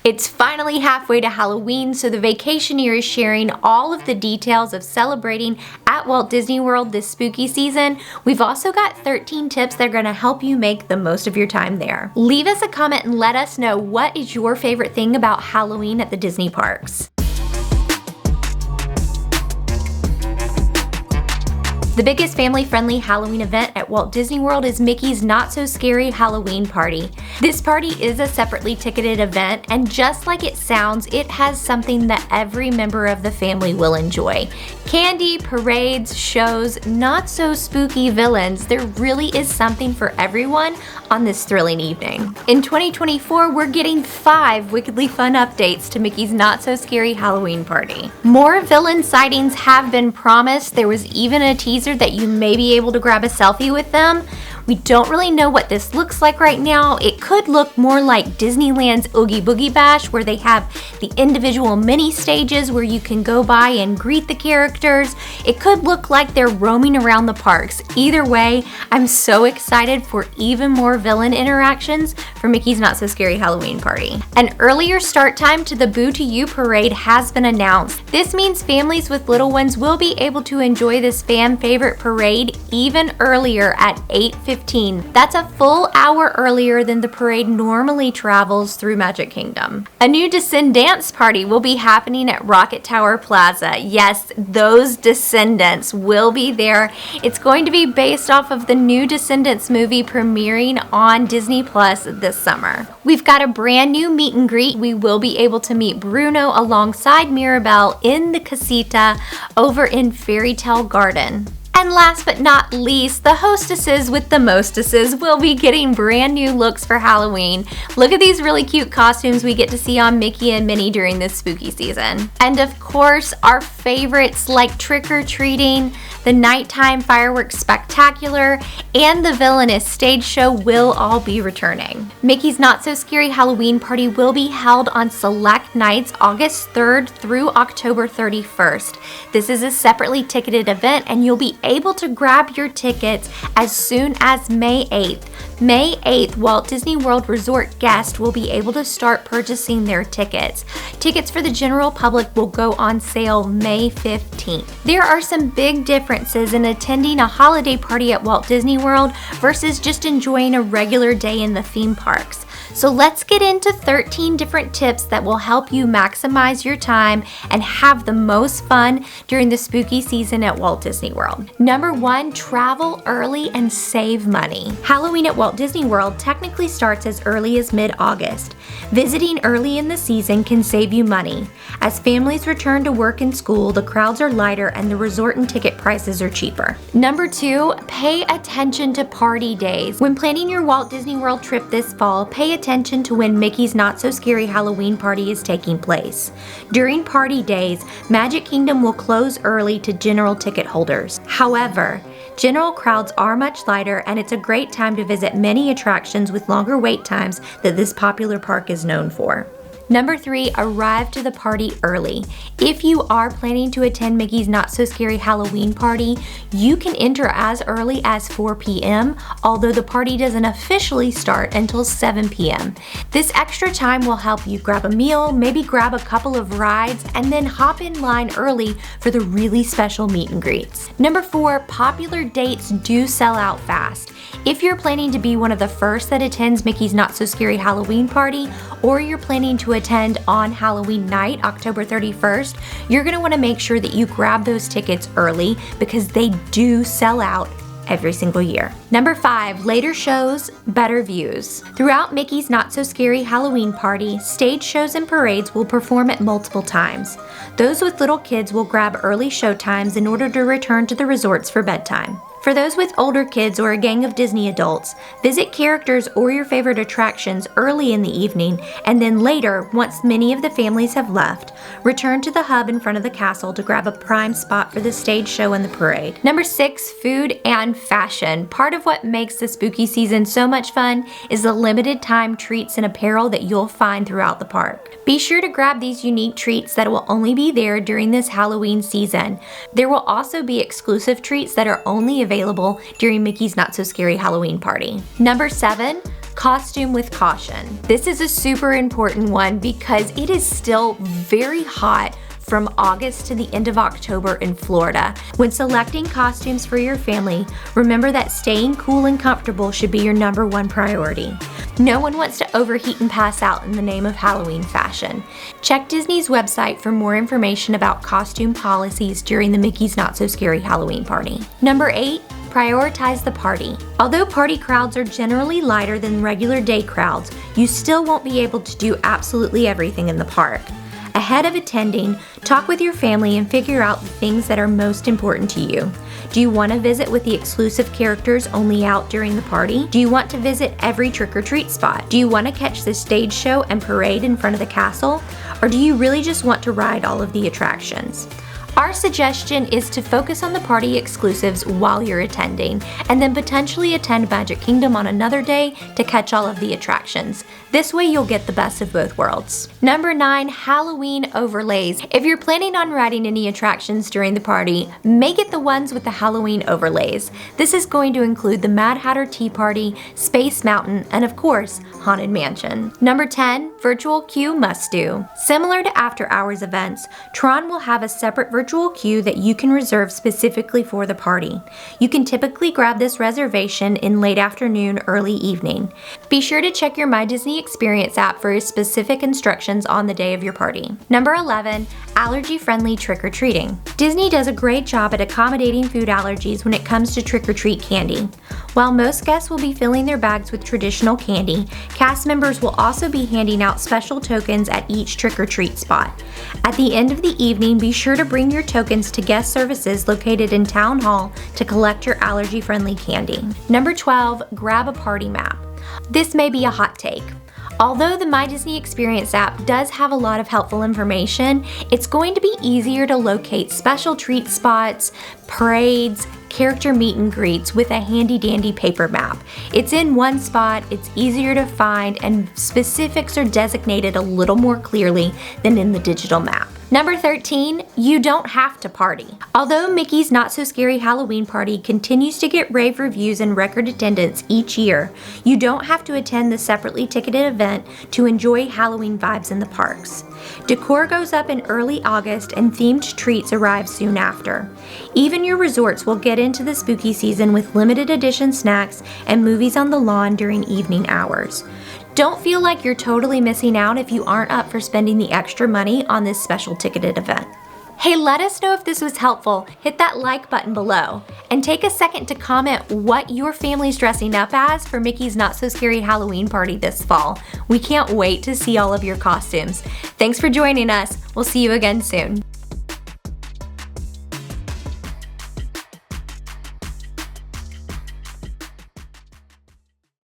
It's finally halfway to Halloween, so the Vacationeer is sharing all of the details of celebrating at Walt Disney World this spooky season. We've also got 13 tips that are going to help you make the most of your time there. Leave us a comment and let us know what is your favorite thing about Halloween at the Disney parks. The biggest family-friendly Halloween event at Walt Disney World is Mickey's Not So Scary Halloween Party. This party is a separately ticketed event, and just like it sounds, it has something that every member of the family will enjoy. Candy, parades, shows, not so spooky villains. There really is something for everyone on this thrilling evening. In 2024, we're getting 5 wickedly fun updates to Mickey's Not So Scary Halloween Party. More villain sightings have been promised. There was even a teaser that you may be able to grab a selfie with them. We don't really know what this looks like right now. It could look more like Disneyland's Oogie Boogie Bash, where they have the individual mini stages where you can go by and greet the characters. It could look like they're roaming around the parks. Either way, I'm so excited for even more villain interactions for Mickey's Not So Scary Halloween Party. An earlier start time to the Boo to You parade has been announced. This means families with little ones will be able to enjoy this fan favorite parade even earlier at 8:15. That's a full hour earlier than the parade normally travels through Magic Kingdom. A new Descendants party will be happening at Rocket Tower Plaza. Yes, those Descendants will be there. It's going to be based off of the new Descendants movie premiering on Disney Plus this summer. We've got a brand new meet and greet. We will be able to meet Bruno alongside Mirabelle in the casita over in Fairy Tale Garden. And last but not least, the hostesses with the mostesses will be getting brand new looks for Halloween. Look at these really cute costumes we get to see on Mickey and Minnie during this spooky season. And of course, our favorites like trick-or-treating, the nighttime fireworks spectacular, and the villainous stage show will all be returning. Mickey's Not So Scary Halloween Party will be held on select nights August 3rd through October 31st. This is a separately ticketed event, and you'll be able to grab your tickets as soon as May 8th. May 8th, Walt Disney World Resort guests will be able to start purchasing their tickets. Tickets for the general public will go on sale May 15th. There are some big differences in attending a holiday party at Walt Disney World versus just enjoying a regular day in the theme parks. So let's get into 13 different tips that will help you maximize your time and have the most fun during the spooky season at Walt Disney World. Number 1, travel early and save money. Halloween at Walt Disney World technically starts as early as mid-August. Visiting early in the season can save you money. As families return to work and school, the crowds are lighter and the resort and ticket prices are cheaper. Number 2, pay attention to party days. When planning your Walt Disney World trip this fall, pay attention to when Mickey's Not So Scary Halloween Party is taking place. During party days, Magic Kingdom will close early to general ticket holders. However, general crowds are much lighter, and it's a great time to visit many attractions with longer wait times that this popular park is known for. Number 3, arrive to the party early. If you are planning to attend Mickey's Not So Scary Halloween Party, you can enter as early as 4 p.m., although the party doesn't officially start until 7 p.m. This extra time will help you grab a meal, maybe grab a couple of rides, and then hop in line early for the really special meet and greets. Number 4, popular dates do sell out fast. If you're planning to be one of the first that attends Mickey's Not So Scary Halloween Party, or you're planning to attend on Halloween night, October 31st, you're going to want to make sure that you grab those tickets early because they do sell out every single year. Number 5, later shows, better views. Throughout Mickey's Not So Scary Halloween Party, stage shows and parades will perform at multiple times. Those with little kids will grab early show times in order to return to the resorts for bedtime. For those with older kids or a gang of Disney adults, visit characters or your favorite attractions early in the evening, and then later, once many of the families have left, return to the hub in front of the castle to grab a prime spot for the stage show and the parade. Number 6, food and fashion. Part of what makes the spooky season so much fun is the limited time treats and apparel that you'll find throughout the park. Be sure to grab these unique treats that will only be there during this Halloween season. There will also be exclusive treats that are only available during Mickey's Not So Scary Halloween Party. Number 7, costume with caution. This is a super important one because it is still very hot from August to the end of October in Florida. When selecting costumes for your family, remember that staying cool and comfortable should be your number one priority. No one wants to overheat and pass out in the name of Halloween fashion. Check Disney's website for more information about costume policies during the Mickey's Not So Scary Halloween Party. Number 8, prioritize the party. Although party crowds are generally lighter than regular day crowds, you still won't be able to do absolutely everything in the park. Ahead of attending, talk with your family and figure out the things that are most important to you. Do you want to visit with the exclusive characters only out during the party? Do you want to visit every trick-or-treat spot? Do you want to catch the stage show and parade in front of the castle? Or do you really just want to ride all of the attractions? Our suggestion is to focus on the party exclusives while you're attending, and then potentially attend Magic Kingdom on another day to catch all of the attractions. This way you'll get the best of both worlds. Number 9, Halloween overlays. If you're planning on riding any attractions during the party, make it the ones with the Halloween overlays. This is going to include the Mad Hatter Tea Party, Space Mountain, and of course, Haunted Mansion. Number 10, virtual queue must do. Similar to after hours events, Tron will have a separate virtual queue that you can reserve specifically for the party. You can typically grab this reservation in late afternoon, early evening. Be sure to check your My Disney Experience app for specific instructions on the day of your party. Number 11, allergy-friendly trick-or-treating. Disney does a great job at accommodating food allergies when it comes to trick-or-treat candy. While most guests will be filling their bags with traditional candy, cast members will also be handing out special tokens at each trick-or-treat spot. At the end of the evening, be sure to bring your tokens to guest services located in Town Hall to collect your allergy-friendly candy. Number 12, grab a party map. This may be a hot take. Although the My Disney Experience app does have a lot of helpful information, it's going to be easier to locate special treat spots, parades, character meet and greets with a handy-dandy paper map. It's in one spot, it's easier to find, and specifics are designated a little more clearly than in the digital map. Number 13, you don't have to party. Although Mickey's Not So Scary Halloween Party continues to get rave reviews and record attendance each year, you don't have to attend the separately ticketed event to enjoy Halloween vibes in the parks. Decor goes up in early August and themed treats arrive soon after. Even your resorts will get into the spooky season with limited edition snacks and movies on the lawn during evening hours. Don't feel like you're totally missing out if you aren't up for spending the extra money on this special ticketed event. Hey, let us know if this was helpful. Hit that like button below. And take a second to comment what your family's dressing up as for Mickey's Not So Scary Halloween Party this fall. We can't wait to see all of your costumes. Thanks for joining us. We'll see you again soon.